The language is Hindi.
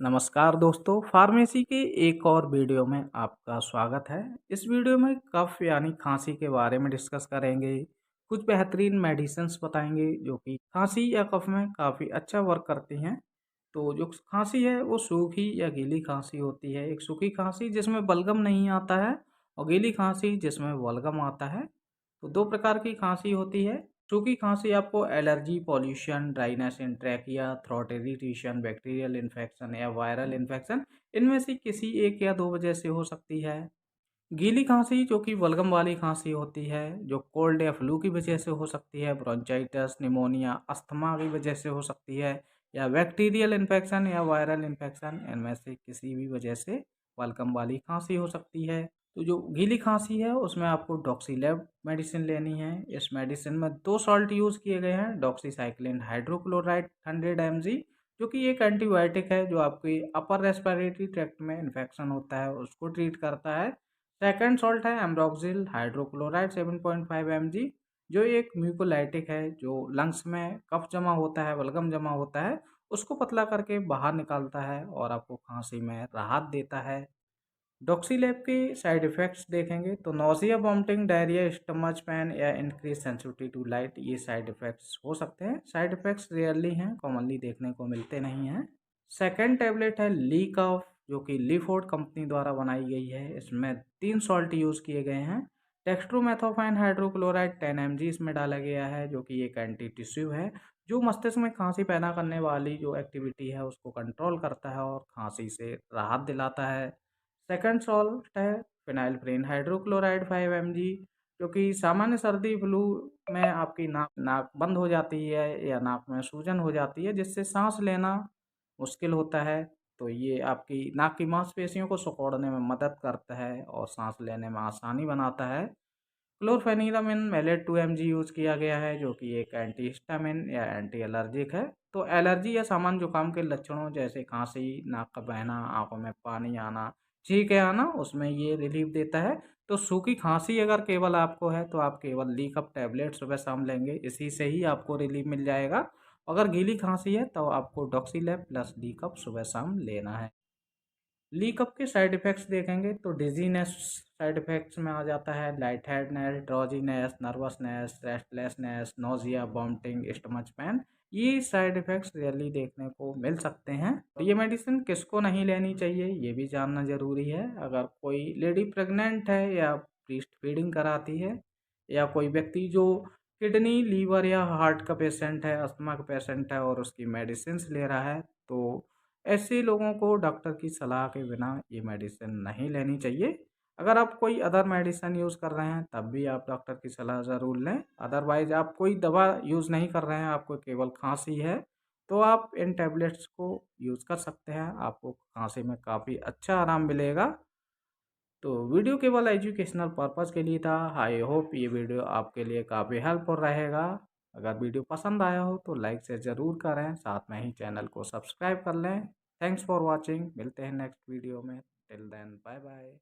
नमस्कार दोस्तों, फार्मेसी के एक और वीडियो में आपका स्वागत है। इस वीडियो में कफ यानी खांसी के बारे में डिस्कस करेंगे। कुछ बेहतरीन मेडिसिन्स बताएंगे जो कि खांसी या कफ में काफ़ी अच्छा वर्क करती हैं। तो जो खांसी है वो सूखी या गीली खांसी होती है। एक सूखी खांसी जिसमें बलगम नहीं आता है और गीली खांसी जिसमें बलगम आता है। तो दो प्रकार की खांसी होती है। सूखी खांसी आपको एलर्जी, पॉल्यूशन, ड्राइनेस इन trachea, throat irritation, bacterial infection या वायरल इन्फेक्शन, इनमें से किसी एक या दो वजह से हो सकती है। गीली खांसी जो कि बलगम वाली खांसी होती है, जो कोल्ड या फ्लू की वजह से हो सकती है, ब्रोंचाइटिस, निमोनिया, अस्थमा की वजह से हो सकती है, या बैक्टीरियल इन्फेक्शन या वायरल इन्फेक्शन, इनमें से किसी भी वजह से बलगम वाली खांसी हो सकती है। तो जो गीली खांसी है उसमें आपको डॉक्सीलैब मेडिसिन लेनी है। इस मेडिसिन में 2 सॉल्ट यूज़ किए गए हैं, डॉक्सीसाइक्लिन हाइड्रोक्लोराइड 100 mg, जो कि एक एंटीबायोटिक है जो आपकी अपर रेस्पिरेटरी ट्रैक्ट में इन्फेक्शन होता है उसको ट्रीट करता है। सेकंड सॉल्ट है एम्ब्रोक्सिल हाइड्रोक्लोराइड 7.5 mg, जो एक म्यूकोलाइटिक है जो लंग्स में कफ जमा होता है, बलगम जमा होता है, उसको पतला करके बाहर निकालता है और आपको खांसी में राहत देता है। डॉक्सीलैब के साइड इफ़ेक्ट्स देखेंगे तो nausea, vomiting, diarrhoea, stomach pain या इंक्रीज सेंसिटिविटी टू लाइट, ये साइड इफ़ेक्ट्स हो सकते हैं। साइड इफ़ेक्ट्स रेयरली हैं, कॉमनली देखने को मिलते नहीं हैं। सेकेंड टैबलेट है लीक ऑफ, जो कि लीफोर्ड कंपनी द्वारा बनाई गई है। इसमें 3 सॉल्ट यूज़ किए गए हैं। डेक्स्ट्रोमेथोफाइन हाइड्रोक्लोराइड 10 mg इसमें डाला गया है, जो कि एक एंटी टिश्यू है जो मस्तिष्क में खांसी पैदा करने वाली जो एक्टिविटी है उसको कंट्रोल करता है और खांसी से राहत दिलाता है। सेकंड सॉल्ट है फिनाइलफ्रीन हाइड्रोक्लोराइड 5 mg, जो कि सामान्य सर्दी फ्लू में आपकी नाक नाक बंद हो जाती है या नाक में सूजन हो जाती है जिससे सांस लेना मुश्किल होता है। तो ये आपकी नाक की मांसपेशियों को सिकुड़ने में मदद करता है और सांस लेने में आसानी बनाता है। क्लोरफेनिरामिन मेलेट 2 mg यूज़ किया गया है, जो कि एक एंटी हिस्टामिन या एंटी एलर्जिक है। तो एलर्जी या सामान्य जुकाम के लक्षणों जैसे खांसी, नाक का बहना, आंखों में पानी आना, छींके आना, उसमें ये रिलीफ देता है। तो सूखी खांसी अगर केवल आपको है तो आप केवल ली कप टैबलेट सुबह शाम लेंगे, इसी से ही आपको रिलीफ मिल जाएगा। अगर गीली खांसी है तो आपको डॉक्सीलैब प्लस ली कप सुबह शाम लेना है। ली कप के साइड इफ़ेक्ट्स देखेंगे तो डिजीनेस साइड इफ़ेक्ट्स में आ जाता है, light headedness, drowsiness, nervousness, restlessness, nausea, vomiting, stomach pain, ये साइड इफ़ेक्ट्स रियली देखने को मिल सकते हैं। तो ये मेडिसिन किसको नहीं लेनी चाहिए ये भी जानना ज़रूरी है। अगर कोई लेडी प्रेग्नेंट है या ब्रेस्ट फीडिंग कराती है या कोई व्यक्ति जो किडनी, लीवर या हार्ट का पेशेंट है, अस्थमा का पेशेंट है और उसकी मेडिसिन्स ले रहा है, तो ऐसे लोगों को डॉक्टर की सलाह के बिना ये मेडिसिन नहीं लेनी चाहिए। अगर आप कोई अदर मेडिसिन यूज़ कर रहे हैं तब भी आप डॉक्टर की सलाह ज़रूर लें। अदरवाइज़ आप कोई दवा यूज़ नहीं कर रहे हैं, आपको केवल खांसी है, तो आप इन टैबलेट्स को यूज़ कर सकते हैं। आपको खांसी में काफ़ी अच्छा आराम मिलेगा। तो वीडियो केवल एजुकेशनल पर्पज़ के लिए था। आई होप ये वीडियो आपके लिए काफ़ी हेल्पफुल रहेगा। अगर वीडियो पसंद आया हो तो लाइक से ज़रूर करें, साथ में ही चैनल को सब्सक्राइब कर लें। थैंक्स फॉर वॉचिंग, मिलते हैं नेक्स्ट वीडियो में। Till then bye bye.